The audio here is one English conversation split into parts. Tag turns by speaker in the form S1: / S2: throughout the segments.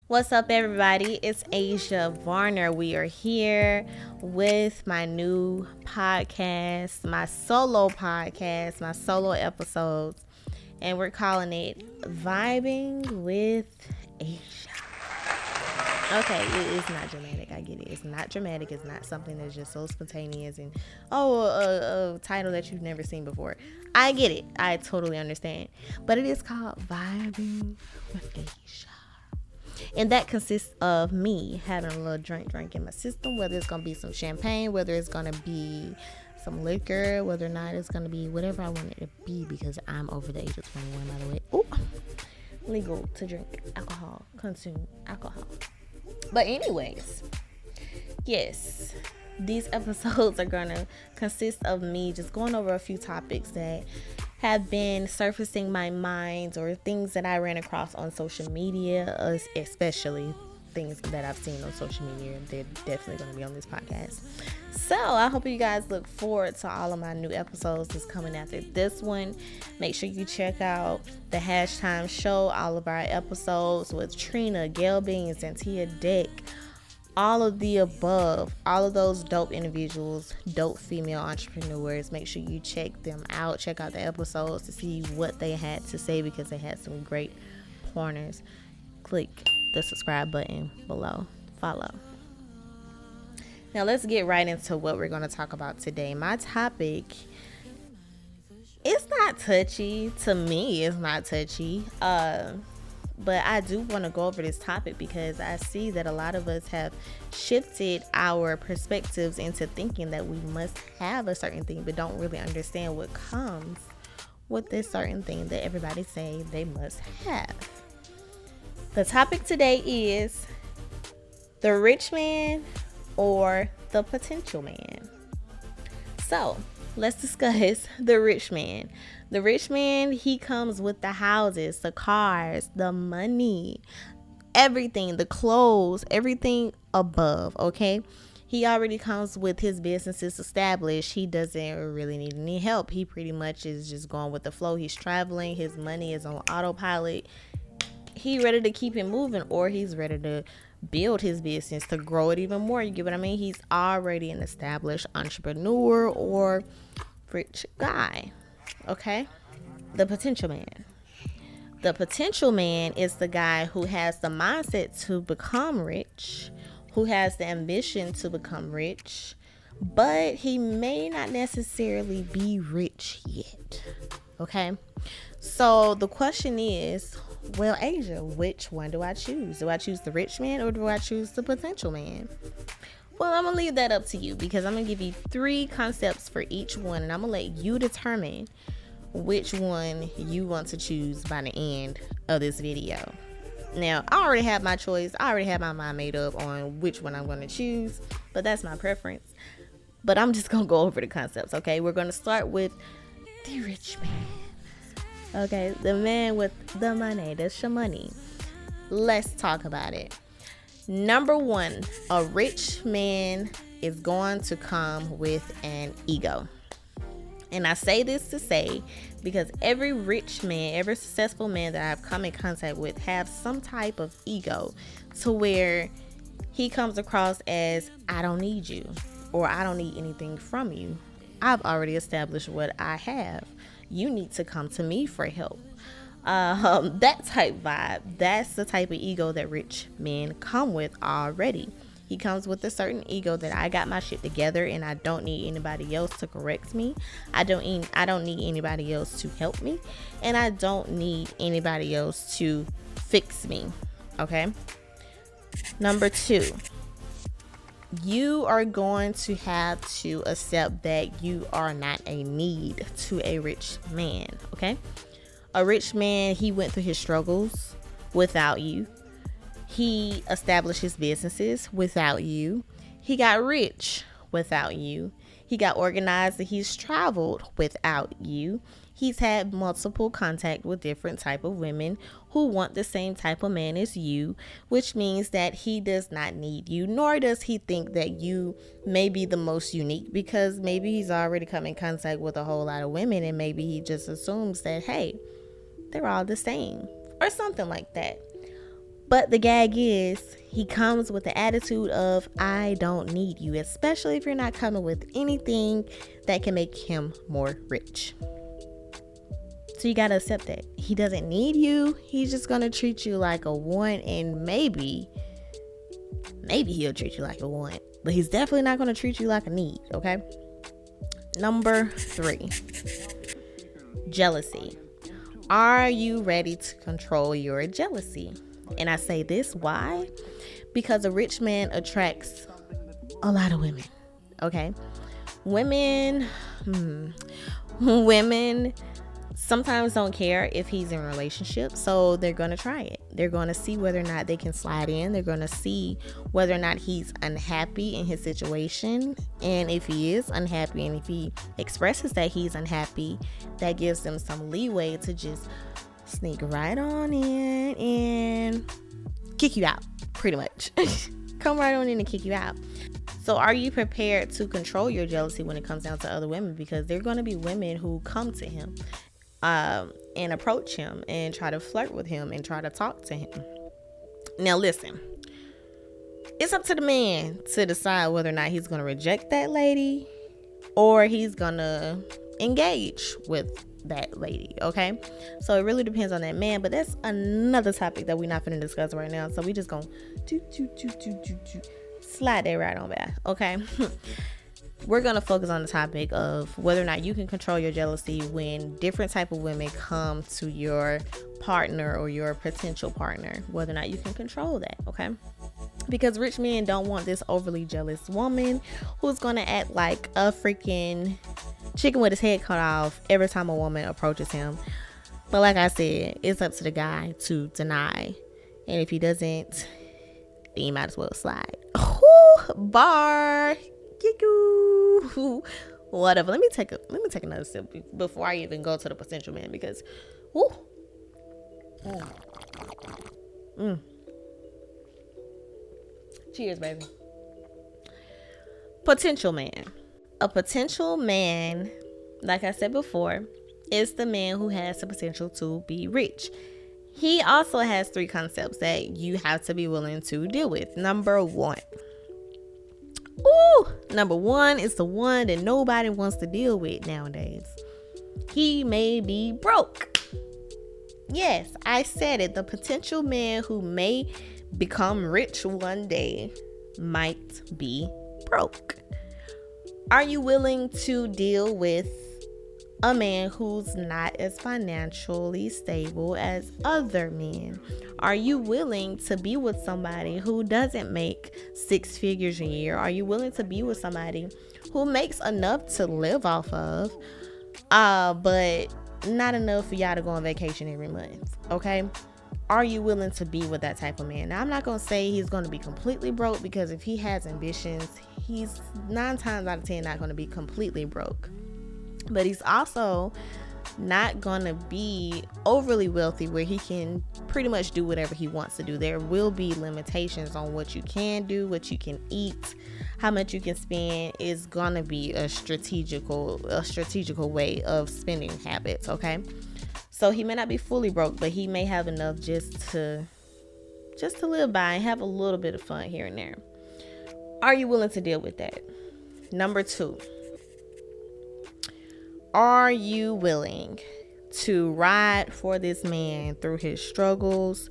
S1: What's up, everybody? It's Asia Varner. We are here with my new podcast, my solo podcast, my solo episodes, and we're calling it Vibing with Asia. Okay, it is not dramatic. I get it. It's not dramatic. It's not something that's just so spontaneous and, a title that you've never seen before. I get it. I totally understand. But it is called Vibing with Asia. And that consists of me having a little drink in my system, whether it's going to be some champagne, whether it's going to be some liquor, whether or not it's going to be whatever I want it to be, because I'm over the age of 21, by the way. Ooh, legal to drink alcohol, consume alcohol. But anyways, yes, these episodes are going to consist of me just going over a few topics that have been surfacing my mind, or things that I ran across on social media, especially things that I've seen on social media. They're definitely going to be on this podcast. So I hope you guys look forward to all of my new episodes that's coming after this one. Make sure you check out the Hashtime Show, all of our episodes with Trina, Gail Beans, and Tia Deck. All of the above, all of those dope individuals, dope female entrepreneurs. Make sure you check them out. Check out the episodes to see what they had to say, because they had some great pointers. Click the subscribe button below. Follow. Now let's get right into what we're going to talk about today. My topic, it's not touchy. To me, it's not touchy. But I do want to go over this topic because I see that a lot of us have shifted our perspectives into thinking that we must have a certain thing, but don't really understand what comes with this certain thing that everybody say they must have. The topic today is the rich man or the potential man. So let's discuss the rich man. The rich man, he comes with the houses, the cars, the money, everything, the clothes, everything above, okay? He already comes with his businesses established. He doesn't really need any help. He pretty much is just going with the flow. He's traveling. His money is on autopilot. He ready to keep it moving, or he's ready to build his business to grow it even more. You get what I mean? He's already an established entrepreneur or rich guy. Okay? The potential man. The potential man is the guy who has the mindset to become rich, who has the ambition to become rich, but he may not necessarily be rich yet. Okay? So the question is, well, Asia, which one do I choose? Do I choose the rich man or do I choose the potential man? Well, I'm going to leave that up to you, because I'm going to give you 3 concepts for each one, and I'm going to let you determine which one you want to choose by the end of this video. Now, I already have my choice. I already have my mind made up on which one I'm going to choose, but that's my preference. But I'm just going to go over the concepts, okay? We're going to start with the rich man. Okay, the man with the money, the shamoney. Let's talk about it. Number 1, a rich man is going to come with an ego. And I say this to say, because every rich man, every successful man that I've come in contact with have some type of ego, to where he comes across as, I don't need you, or I don't need anything from you. I've already established what I have. You need to come to me for help. That type vibe, that's the type of ego that rich men come with already. He comes with a certain ego that I got my shit together and I don't need anybody else to correct me. I don't need anybody else to help me, and I don't need anybody else to fix me. Okay? Number 2, you are going to have to accept that you are not a need to a rich man. Okay? A rich man, he went through his struggles without you. He established his businesses without you. He got rich without you. He got organized and he's traveled without you. He's had multiple contact with different type of women who want the same type of man as you, which means that he does not need you, nor does he think that you may be the most unique, because maybe he's already come in contact with a whole lot of women and maybe he just assumes that, hey, they're all the same or something like that. But the gag is, he comes with the attitude of, I don't need you, especially if you're not coming with anything that can make him more rich. So you got to accept that. He doesn't need you. He's just going to treat you like a want, and maybe he'll treat you like a want. But he's definitely not going to treat you like a need, okay? Number 3, jealousy. Are you ready to control your jealousy? And I say this, why? Because a rich man attracts a lot of women, okay? Women sometimes don't care if he's in a relationship, so they're going to try it. They're going to see whether or not they can slide in. They're going to see whether or not he's unhappy in his situation. And if he is unhappy, and if he expresses that he's unhappy, that gives them some leeway to just sneak right on in and kick you out, pretty much. Come right on in and kick you out. So are you prepared to control your jealousy when it comes down to other women? Because there are going to be women who come to him and approach him and try to flirt with him and try to talk to him. Now listen, it's up to the man to decide whether or not he's going to reject that lady or he's going to engage with that lady, okay? So it really depends on that man, but that's another topic that we're not going to discuss right now. So we just going to slide that right on by, okay? We're going to focus on the topic of whether or not you can control your jealousy when different type of women come to your partner or your potential partner, whether or not you can control that, okay? Because rich men don't want this overly jealous woman who's going to act like a freaking chicken with his head cut off every time a woman approaches him. But like I said, it's up to the guy to deny. And if he doesn't, then you might as well slide. Ooh, bar. Kiku. Whatever. Let me take another sip before I even go to the potential man, because whoo. Cheers, baby. Potential man. A potential man, like I said before, is the man who has the potential to be rich. He also has 3 concepts that you have to be willing to deal with. Number 1 is the one that nobody wants to deal with nowadays. He may be broke. Yes, I said it. The potential man who may become rich one day might be broke. Are you willing to deal with a man who's not as financially stable as other men? Are you willing to be with somebody who doesn't make 6 figures a year? Are you willing to be with somebody who makes enough to live off of, but not enough for y'all to go on vacation every month? Okay? Are you willing to be with that type of man? Now, I'm not going to say he's going to be completely broke, because if he has ambitions, he's 9 times out of 10 not going to be completely broke. But he's also not going to be overly wealthy where he can pretty much do whatever he wants to do. There will be limitations on what you can do, what you can eat, how much you can spend. Is going to be a strategical way of spending habits, okay? So he may not be fully broke, but he may have enough just to live by and have a little bit of fun here and there. Are you willing to deal with that? Number 2. Are you willing to ride for this man through his struggles,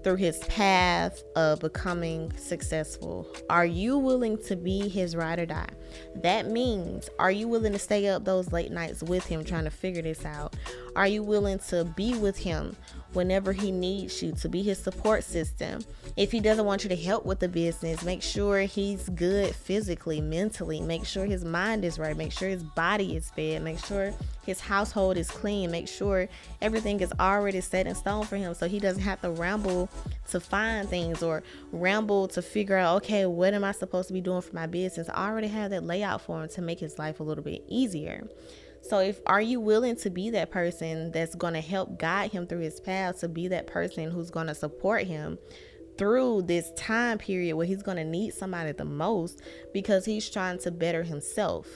S1: through his path of becoming successful? Are you willing to be his ride or die? That means, are you willing to stay up those late nights with him trying to figure this out? Are you willing to be with him whenever he needs you, to be his support system? If he doesn't want you to help with the business, make sure he's good physically, mentally. Make sure his mind is right. Make sure his body is fed. Make sure his household is clean. Make sure everything is already set in stone for him, so he doesn't have to ramble to find things or ramble to figure out, okay, what am I supposed to be doing for my business? I already have that layout for him to make his life a little bit easier. So are you willing to be that person that's going to help guide him through his path, to be that person who's going to support him through this time period where he's going to need somebody the most, because he's trying to better himself?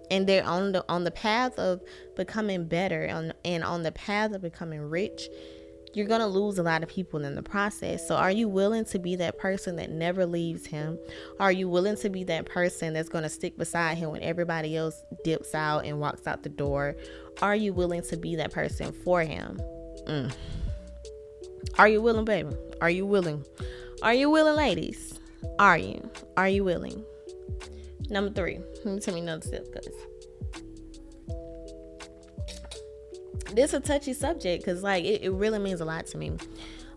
S1: And they're on the path of becoming better, and on the path of becoming rich. you're going to lose a lot of people in the process. So are you willing to be that person that never leaves him? Are you willing to be that person that's going to stick beside him when everybody else dips out and walks out the door? Are you willing to be that person for him? Are you willing, baby? Are you willing? Are you willing, ladies? Are you? Are you willing? Number 3. Let me tell me another step, guys. This is a touchy subject because like it really means a lot to me.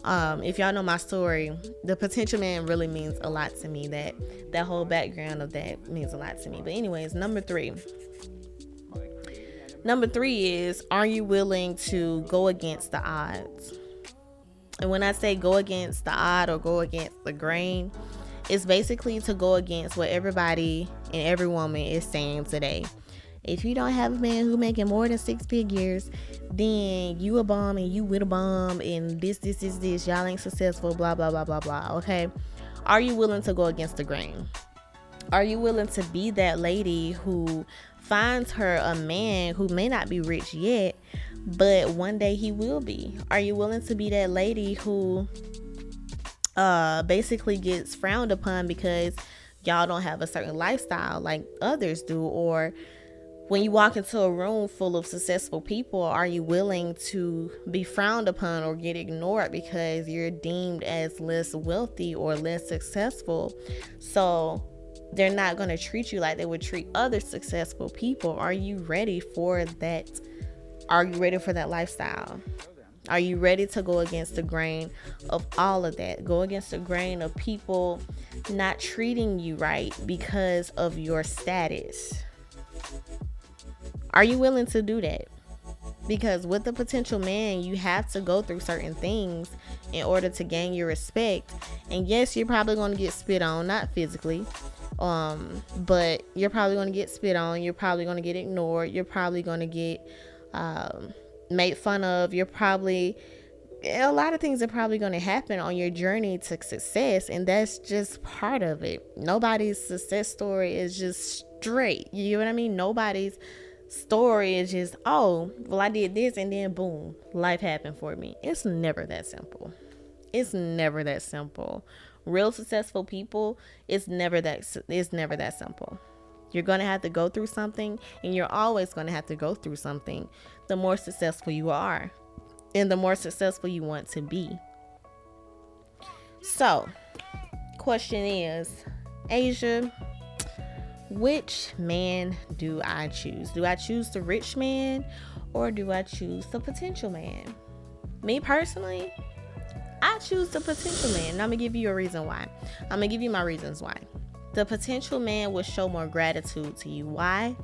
S1: If y'all know my story, the potential man really means a lot to me. That whole background of that means a lot to me. But anyways, number 3. Number 3 is, are you willing to go against the odds? And when I say go against the odd or go against the grain, it's basically to go against what everybody and every woman is saying today. If you don't have a man who making more than 6 figures, then you a bum and you with a bum and this, y'all ain't successful, blah, blah, blah, blah, blah, okay? Are you willing to go against the grain? Are you willing to be that lady who finds her a man who may not be rich yet, but one day he will be? Are you willing to be that lady who basically gets frowned upon because y'all don't have a certain lifestyle like others do? Or when you walk into a room full of successful people, are you willing to be frowned upon or get ignored because you're deemed as less wealthy or less successful? So they're not going to treat you like they would treat other successful people. Are you ready for that? Are you ready for that lifestyle? Are you ready to go against the grain of all of that? Go against the grain of people not treating you right because of your status. Are you willing to do that? Because with a potential man, you have to go through certain things in order to gain your respect. And yes, you're probably going to get spit on, not physically, but you're probably going to get spit on. You're probably going to get ignored. You're probably going to get made fun of. A lot of things are probably going to happen on your journey to success, and that's just part of it. Nobody's success story is just straight. You know what I mean? Nobody's story is just, oh, well, I did this and then boom, life happened for me. It's never that simple. It's never that simple. Real successful people, it's never that simple. You're going to have to go through something, and you're always going to have to go through something the more successful you are and the more successful you want to be. So, question is, Asia, which man do I choose? Do I choose the rich man or do I choose the potential man? Me personally, I choose the potential man. And I'm going to give you a reason why. I'm going to give you my reasons why. The potential man will show more gratitude to you. Why?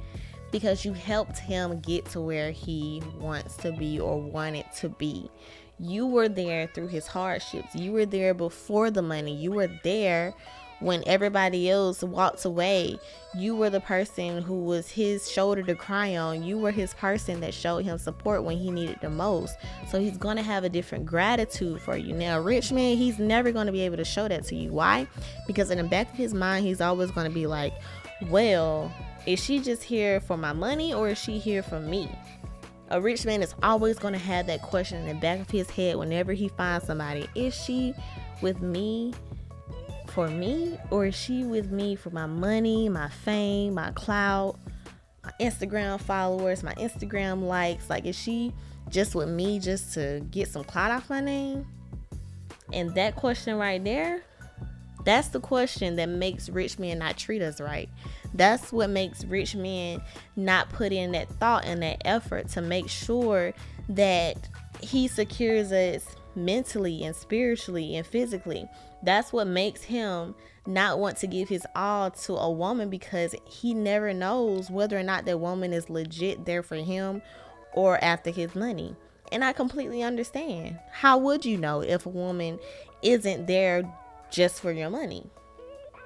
S1: Because you helped him get to where he wants to be or wanted to be. You were there through his hardships. You were there before the money. You were there when everybody else walked away. You were the person who was his shoulder to cry on. You were his person that showed him support when he needed the most. So he's going to have a different gratitude for you. Now, a rich man, he's never going to be able to show that to you. Why? Because in the back of his mind, he's always going to be like, well, is she just here for my money or is she here for me? A rich man is always going to have that question in the back of his head whenever he finds somebody. Is she with me for me, or is she with me for my money, my fame, my clout, my Instagram followers, my Instagram likes? Like, is she just with me just to get some clout off my name? And that question right there, that's the question that makes rich men not treat us right. That's what makes rich men not put in that thought and that effort to make sure that he secures us mentally and spiritually and physically. That's what makes him not want to give his all to a woman, because he never knows whether or not that woman is legit there for him or after his money. And I completely understand. How would you know if a woman isn't there just for your money?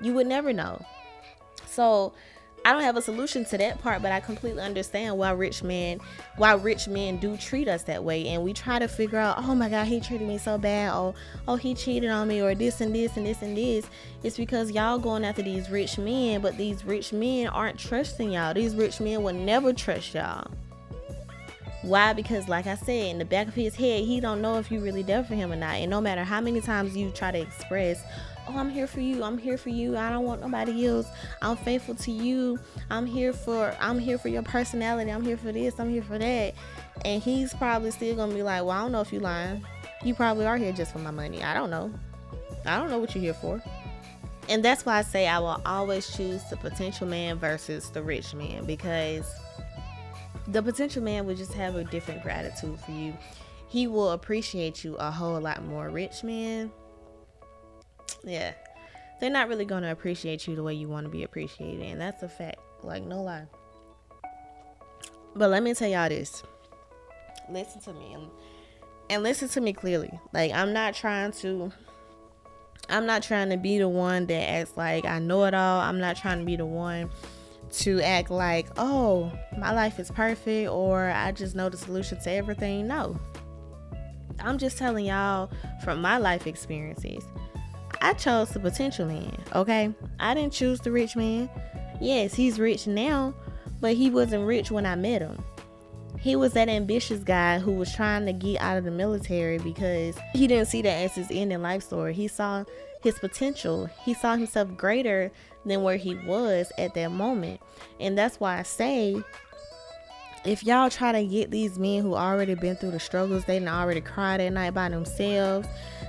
S1: You would never know. So I don't have a solution to that part, but I completely understand why rich men do treat us that way. And we try to figure out, oh my God, he treated me so bad. Oh, he cheated on me, or this and this and this and this. It's because y'all going after these rich men, but these rich men aren't trusting y'all. These rich men will never trust y'all. Why? Because like I said, in the back of his head, he don't know if you really there for him or not. And no matter how many times you try to express, oh, I'm here for you, I'm here for you, I don't want nobody else, I'm faithful to you, I'm here for your personality, I'm here for this, I'm here for that, and he's probably still gonna be like, well, I don't know if you lying, you probably are here just for my money. I don't know what you're here for. And that's why I say I will always choose the potential man versus the rich man, because the potential man will just have a different gratitude for you. He will appreciate you a whole lot more. Rich man, yeah, they're not really going to appreciate you the way you want to be appreciated. And that's a fact. Like, no lie. But let me tell y'all this. Listen to me. And listen to me clearly. Like, I'm not trying to be the one that acts like I know it all. I'm not trying to be the one to act like, oh, my life is perfect, or I just know the solution to everything. No. I'm just telling y'all from my life experiences. I chose the potential man, okay? I didn't choose the rich man. Yes, he's rich now, but he wasn't rich when I met him. He was that ambitious guy who was trying to get out of the military because he didn't see that as his end in life story. He saw his potential. He saw himself greater than where he was at that moment. And that's why I say, if y'all try to get these men who already been through the struggles, they done already cried at night by themselves,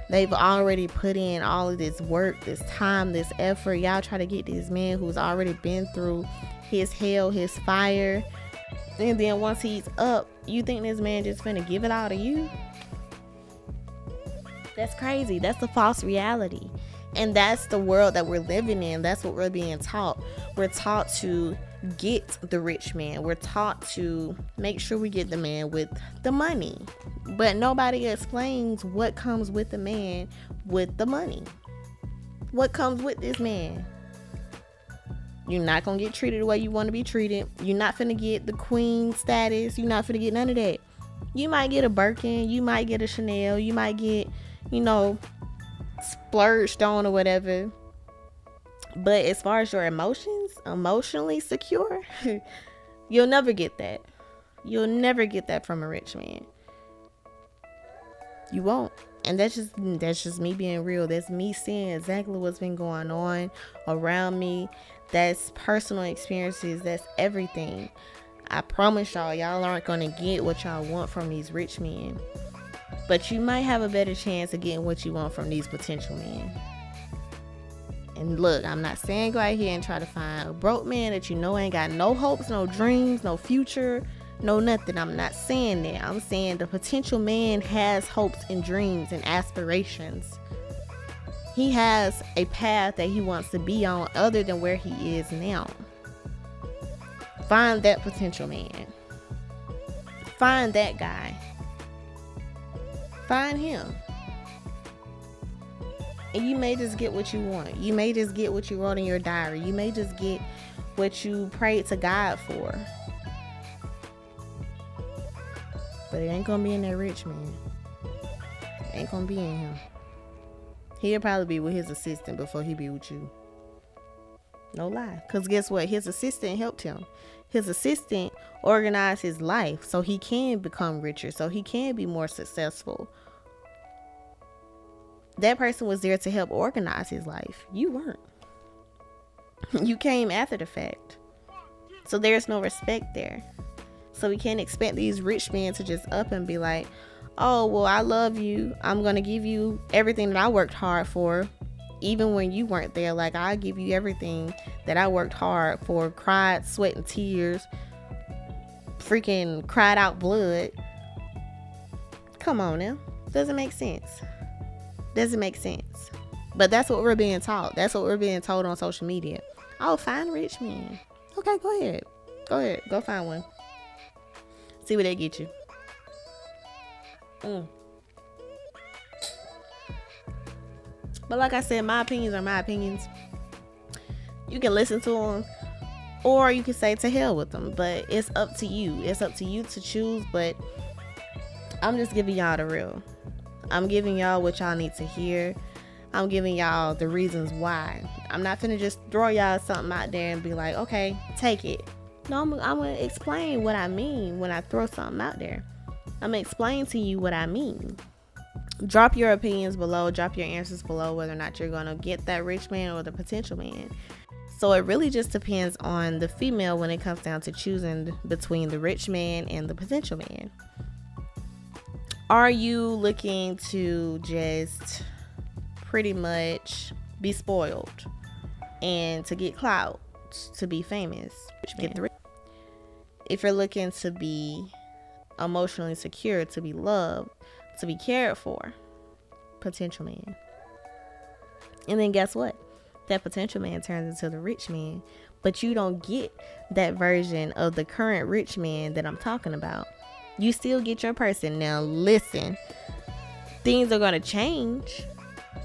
S1: they've already put in all of this work, this time, this effort, y'all try to get these men who's already been through his hell, his fire, and then once he's up, you think this man just finna give it all to you? That's crazy. That's a false reality. And that's the world that we're living in. That's what we're being taught. We're taught to get the rich man. We're taught to make sure we get the man with the money. But nobody explains what comes with the man with the money. What comes with this man? You're not going to get treated the way you want to be treated. You're not finna get the queen status. You're not finna get none of that. You might get a Birkin. You might get a Chanel. You might get, splurged on or whatever. But as far as your emotions, emotionally secure, you'll never get that. You'll never get that from a rich man. You won't. And that's just me being real. That's me seeing exactly what's been going on around me. That's personal experiences. That's everything. I promise y'all aren't going to get what y'all want from these rich men. But you might have a better chance of getting what you want from these potential men. And look, I'm not saying go out here and try to find a broke man that you know ain't got no hopes, no dreams, no future, no nothing. I'm not saying that. I'm saying the potential man has hopes and dreams and aspirations. He has a path that he wants to be on other than where he is now. Find that potential man. Find that guy. Find him. And you may just get what you want. You may just get what you wrote in your diary. You may just get what you prayed to God for. But it ain't gonna be in that rich man. It ain't gonna be in him. He'll probably be with his assistant before he be with you. No lie. Because guess what? His assistant helped him. His assistant organized his life so he can become richer, so he can be more successful. That person was there to help organize his life. You weren't. You came after the fact. So there's no respect there. So we can't expect these rich men to just up and be like, oh, well, I love you. I'm going to give you everything that I worked hard for. Even when you weren't there, like, I give you everything that I worked hard for, cried, sweat, and tears, freaking cried out blood. Come on now. Doesn't make sense. Doesn't make sense. But that's what we're being taught. That's what we're being told on social media. Oh, find rich men. Okay, go ahead. Go ahead. Go find one. See what they get you. But like I said, my opinions are my opinions. You can listen to them, or you can say to hell with them. But it's up to you. It's up to you to choose. But I'm just giving y'all the real. I'm giving y'all what y'all need to hear. I'm giving y'all the reasons why. I'm not finna just throw y'all something out there and be like, okay, take it. No, I'm going to explain what I mean when I throw something out there. I'm going to explain to you what I mean. Drop your opinions below. Drop your answers below whether or not you're going to get that rich man or the potential man. So it really just depends on the female when it comes down to choosing between the rich man and the potential man. Are you looking to just pretty much be spoiled and to get clout, to be famous? If you're looking to be emotionally secure, to be loved, to be cared for, potential man. And then guess what? That potential man turns into the rich man, but you don't get that version of the current rich man that I'm talking about. You still get your person. Now listen, things are going to change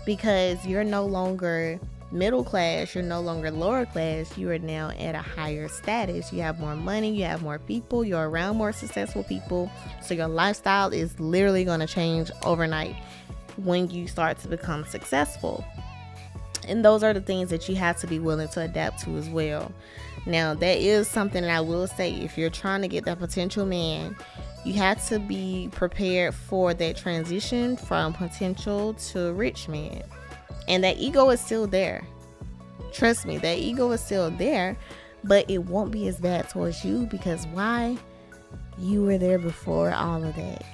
S1: because you're no longer middle class, you're no longer lower class, you are now at a higher status. You have more money, you have more people, you're around more successful people, so your lifestyle is literally going to change overnight when you start to become successful. And those are the things that you have to be willing to adapt to as well. Now, that is something that I will say, if you're trying to get that potential man, you have to be prepared for that transition from potential to rich man. And that ego is still there. Trust me, that ego is still there, but it won't be as bad towards you because why? You were there before all of that.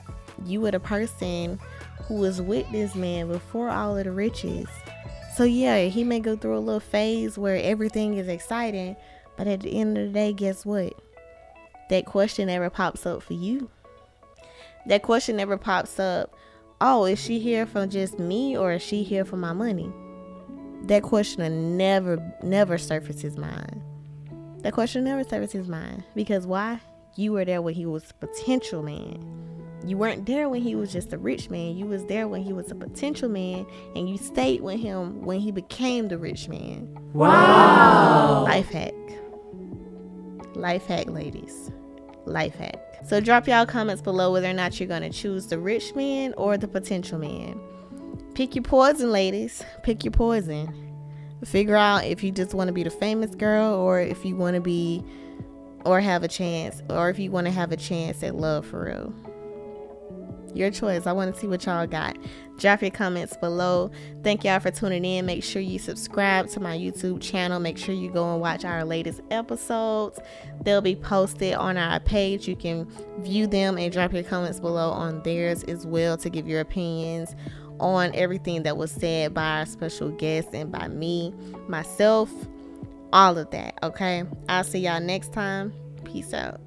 S1: You were the person who was with this man before all of the riches. So yeah, he may go through a little phase where everything is exciting, but at the end of the day, guess what? That question never pops up for you. That question never pops up, oh, is she here for just me or is she here for my money? That question never surfaces his mind. That question never surfaces his mind. Because why? You were there when he was a potential man. You weren't there when he was just a rich man. You was there when he was a potential man, and you stayed with him when he became the rich man. Wow. Life hack. Life hack, ladies. Life hack. So drop y'all comments below whether or not you're going to choose the rich man or the potential man. Pick your poison, ladies. Pick your poison. Figure out if you just want to be the famous girl or if you want to be or have a chance, or if you want to have a chance at love for real. Your choice. I want to see what y'all got. Drop your comments below. Thank y'all for tuning in. Make sure you subscribe to my YouTube channel. Make sure you go and watch our latest episodes. They'll be posted on our page. You can view them and drop your comments below on theirs as well to give your opinions on everything that was said by our special guest and by me, myself, all of that. Okay, I'll see y'all next time. Peace out.